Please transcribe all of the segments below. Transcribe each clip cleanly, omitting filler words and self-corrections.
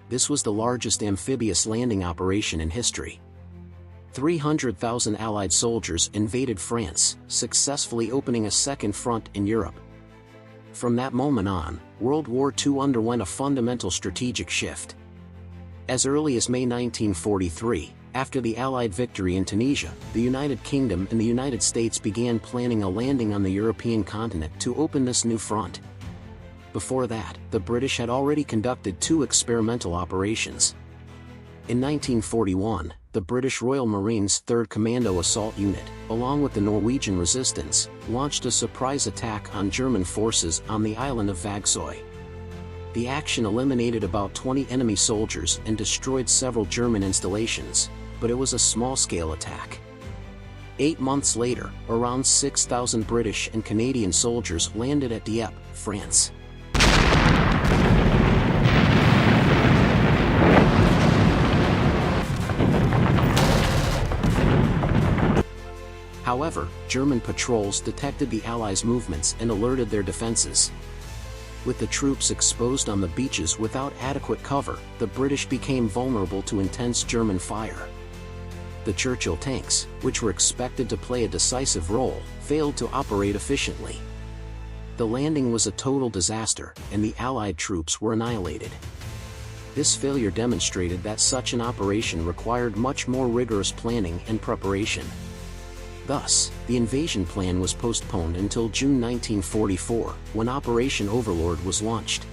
this was the largest amphibious landing operation in history. 300,000 Allied soldiers invaded France, successfully opening a second front in Europe. From that moment on, World War II underwent a fundamental strategic shift. As early as May 1943, after the Allied victory in Tunisia, the United Kingdom and the United States began planning a landing on the European continent to open this new front. Before that, the British had already conducted 2 experimental operations. In 1941, the British Royal Marines 3rd Commando Assault Unit, along with the Norwegian Resistance, launched a surprise attack on German forces on the island of Vagsøy. The action eliminated about 20 enemy soldiers and destroyed several German installations, but it was a small-scale attack. 8 months later, around 6,000 British and Canadian soldiers landed at Dieppe, France. However, German patrols detected the Allies' movements and alerted their defenses. With the troops exposed on the beaches without adequate cover, the British became vulnerable to intense German fire. The Churchill tanks, which were expected to play a decisive role, failed to operate efficiently. The landing was a total disaster, and the Allied troops were annihilated. This failure demonstrated that such an operation required much more rigorous planning and preparation. Thus, the invasion plan was postponed until June 1944, when Operation Overlord was launched.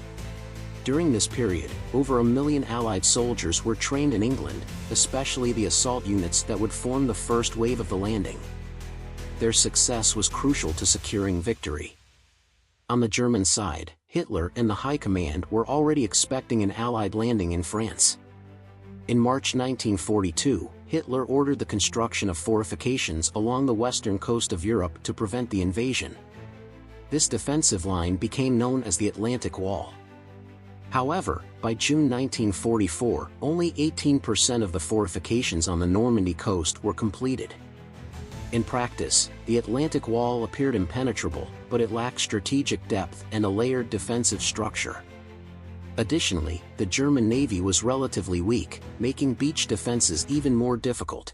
During this period, over 1 million Allied soldiers were trained in England, especially the assault units that would form the first wave of the landing. Their success was crucial to securing victory. On the German side, Hitler and the High Command were already expecting an Allied landing in France. In March 1942, Hitler ordered the construction of fortifications along the western coast of Europe to prevent the invasion. This defensive line became known as the Atlantic Wall. However, by June 1944, only 18% of the fortifications on the Normandy coast were completed. In practice, the Atlantic Wall appeared impenetrable, but it lacked strategic depth and a layered defensive structure. Additionally, the German Navy was relatively weak, making beach defenses even more difficult.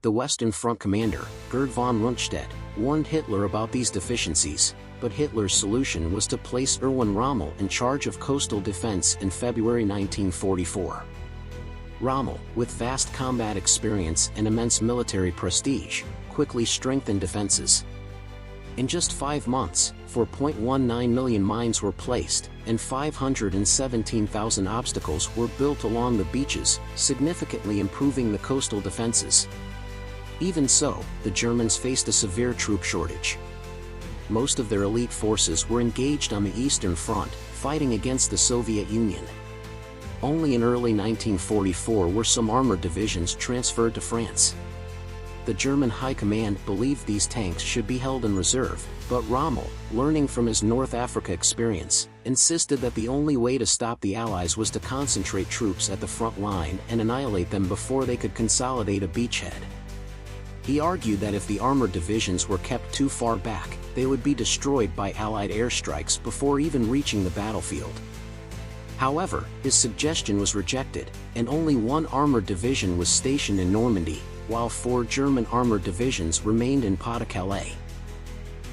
The Western Front commander, Gerd von Rundstedt, warned Hitler about these deficiencies, but Hitler's solution was to place Erwin Rommel in charge of coastal defense in February 1944. Rommel, with vast combat experience and immense military prestige, quickly strengthened defenses. In just 5 months, 4.19 million mines were placed, and 517,000 obstacles were built along the beaches, significantly improving the coastal defenses. Even so, the Germans faced a severe troop shortage. Most of their elite forces were engaged on the Eastern Front, fighting against the Soviet Union. Only in early 1944 were some armored divisions transferred to France. The German High Command believed these tanks should be held in reserve, but Rommel, learning from his North Africa experience, insisted that the only way to stop the Allies was to concentrate troops at the front line and annihilate them before they could consolidate a beachhead. He argued that if the armored divisions were kept too far back, they would be destroyed by Allied airstrikes before even reaching the battlefield. However, his suggestion was rejected, and only 1 armored division was stationed in Normandy, while 4 German armored divisions remained in Pas-de-Calais.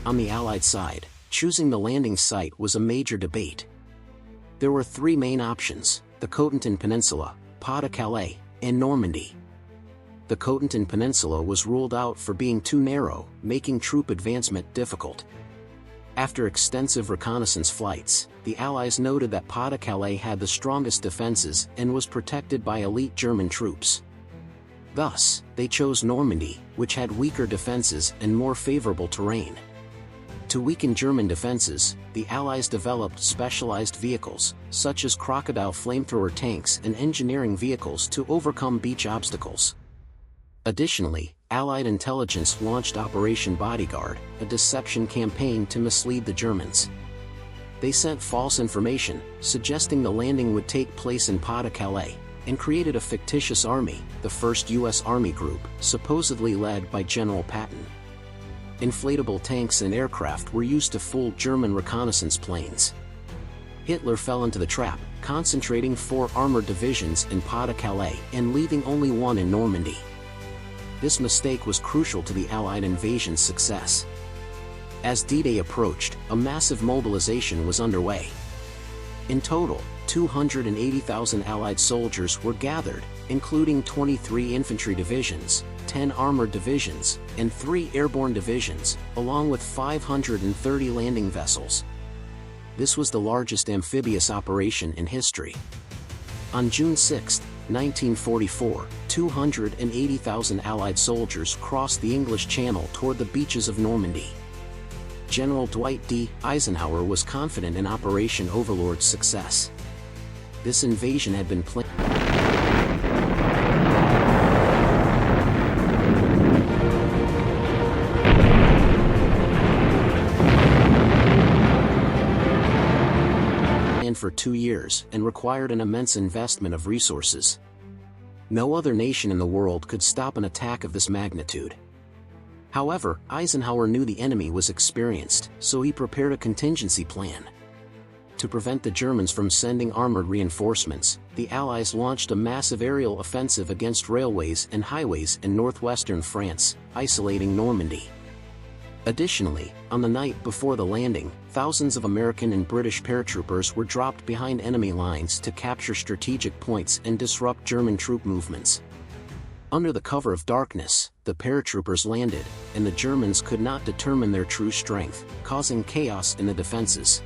On the Allied side, choosing the landing site was a major debate. There were 3 main options: the Cotentin Peninsula, Pas-de-Calais, and Normandy. The Cotentin Peninsula was ruled out for being too narrow, making troop advancement difficult. After extensive reconnaissance flights, the Allies noted that Pas-de-Calais had the strongest defenses and was protected by elite German troops. Thus, they chose Normandy, which had weaker defenses and more favorable terrain. To weaken German defenses, the Allies developed specialized vehicles, such as Crocodile flamethrower tanks and engineering vehicles to overcome beach obstacles. Additionally, Allied intelligence launched Operation Bodyguard, a deception campaign to mislead the Germans. They sent false information, suggesting the landing would take place in Pas-de-Calais, and created a fictitious army, the 1st U.S. Army Group, supposedly led by General Patton. Inflatable tanks and aircraft were used to fool German reconnaissance planes. Hitler fell into the trap, concentrating 4 armored divisions in Pas-de-Calais and leaving only 1 in Normandy. This mistake was crucial to the Allied invasion's success. As D-Day approached, a massive mobilization was underway. In total, 280,000 Allied soldiers were gathered, including 23 infantry divisions, 10 armored divisions, and 3 airborne divisions, along with 530 landing vessels. This was the largest amphibious operation in history. On June 6, 1944, 280,000 Allied soldiers crossed the English Channel toward the beaches of Normandy. General Dwight D. Eisenhower was confident in Operation Overlord's success. This invasion had been planned for 2 years and required an immense investment of resources. No other nation in the world could stop an attack of this magnitude. However, Eisenhower knew the enemy was experienced, so he prepared a contingency plan. To prevent the Germans from sending armored reinforcements, the Allies launched a massive aerial offensive against railways and highways in northwestern France, isolating Normandy. Additionally, on the night before the landing, thousands of American and British paratroopers were dropped behind enemy lines to capture strategic points and disrupt German troop movements. Under the cover of darkness, the paratroopers landed, and the Germans could not determine their true strength, causing chaos in the defenses.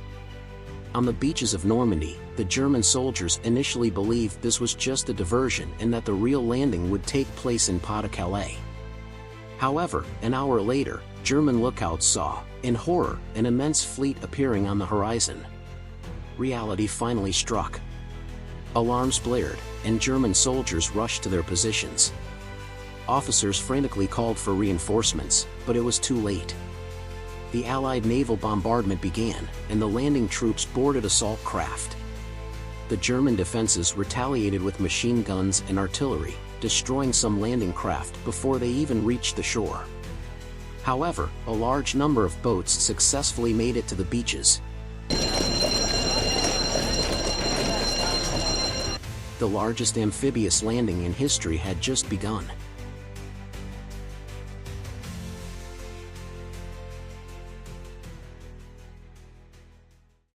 On the beaches of Normandy, the German soldiers initially believed this was just a diversion and that the real landing would take place in Pas-de-Calais. However, an hour later, German lookouts saw, in horror, an immense fleet appearing on the horizon. Reality finally struck. Alarms blared, and German soldiers rushed to their positions. Officers frantically called for reinforcements, but it was too late. The Allied naval bombardment began, and the landing troops boarded assault craft. The German defenses retaliated with machine guns and artillery, destroying some landing craft before they even reached the shore. However, a large number of boats successfully made it to the beaches. The largest amphibious landing in history had just begun.